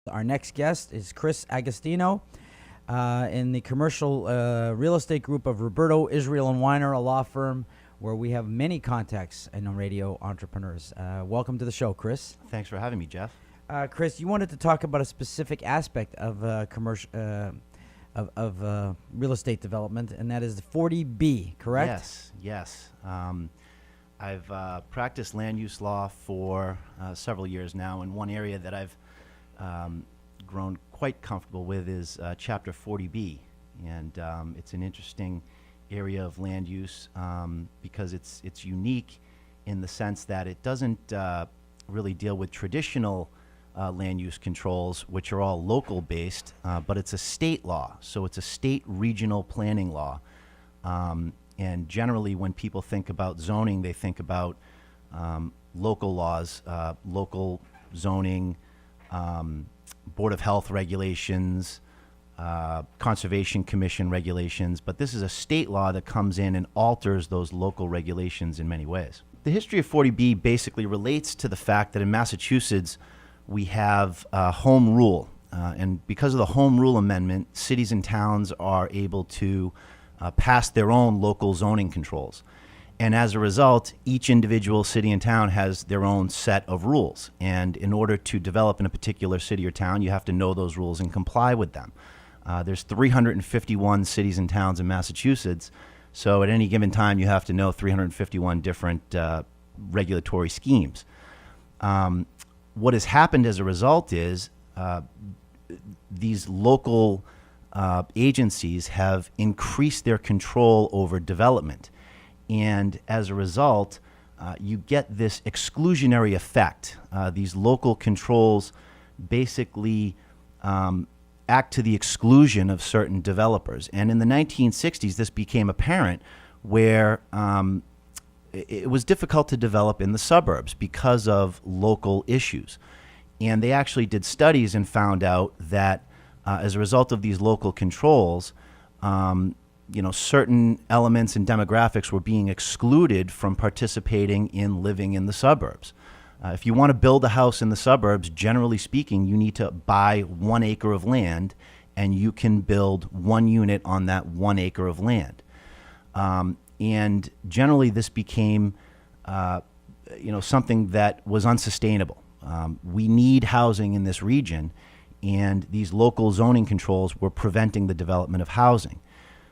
Our next guest is Chris Agostino in the commercial real estate group of Ruberto, Israel, and Weiner, a law firm where we have many contacts in radio entrepreneurs. Welcome to the show, Chris. Thanks for having me, Jeff. Chris, you wanted to talk about a specific aspect of commercial of real estate development, and that is the 40B, correct? Yes. I've practiced land use law for several years now, and one area that I've grown quite comfortable with is Chapter 40B, and it's an interesting area of land use because it's unique in the sense that it doesn't really deal with traditional land use controls, which are all local based, but it's a state law, so it's a state regional planning law. And generally when people think about zoning, they think about local laws, local zoning, Board of Health regulations, Conservation Commission regulations, but this is a state law that comes in and alters those local regulations in many ways. The history of 40B basically relates to the fact that in Massachusetts we have home rule, and because of the home rule amendment, cities and towns are able to pass their own local zoning controls. And as a result, each individual city and town has their own set of rules. And in order to develop in a particular city or town, you have to know those rules and comply with them. There's 351 cities and towns in Massachusetts, so at any given time you have to know 351 different regulatory schemes. What has happened as a result is these local agencies have increased their control over development. And as a result, you get this exclusionary effect. These local controls basically act to the exclusion of certain developers. And in the 1960s, this became apparent where it was difficult to develop in the suburbs because of local issues. And they actually did studies and found out that as a result of these local controls, certain elements and demographics were being excluded from participating in living in the suburbs. If you want to build a house in the suburbs, generally speaking, you need to buy 1 acre of land, and you can build 1 unit on that 1 acre of land. And generally, this became, something that was unsustainable. We need housing in this region, and these local zoning controls were preventing the development of housing.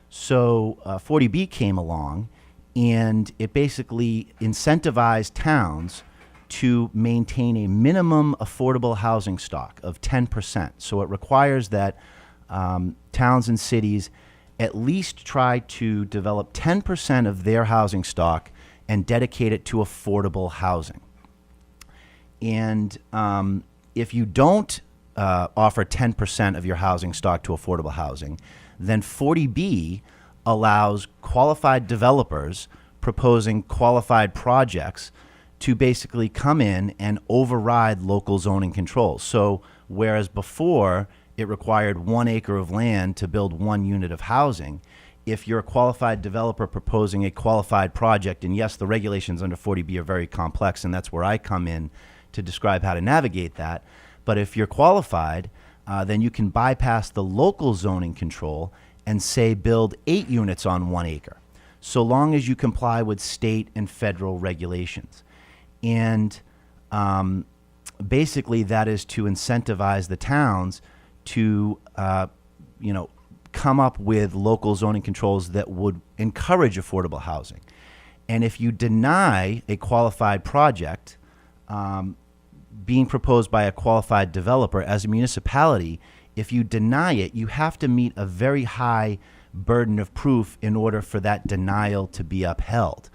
So 40B came along, and it basically incentivized towns to maintain a minimum affordable housing stock of 10%. So it requires that towns and cities at least try to develop 10% of their housing stock and dedicate it to affordable housing. And if you don't offer 10% of your housing stock to affordable housing, then 40B allows qualified developers proposing qualified projects to basically come in and override local zoning controls. So whereas before it required 1 acre of land to build 1 unit of housing, if you're a qualified developer proposing a qualified project, and yes, the regulations under 40B are very complex, and that's where I come in to describe how to navigate that, but if you're qualified, then you can bypass the local zoning control and say build 8 units on 1 acre, so long as you comply with state and federal regulations. And basically that is to incentivize the towns to come up with local zoning controls that would encourage affordable housing. And if you deny a qualified project being proposed by a qualified developer as a municipality, if you deny it, you have to meet a very high burden of proof in order for that denial to be upheld.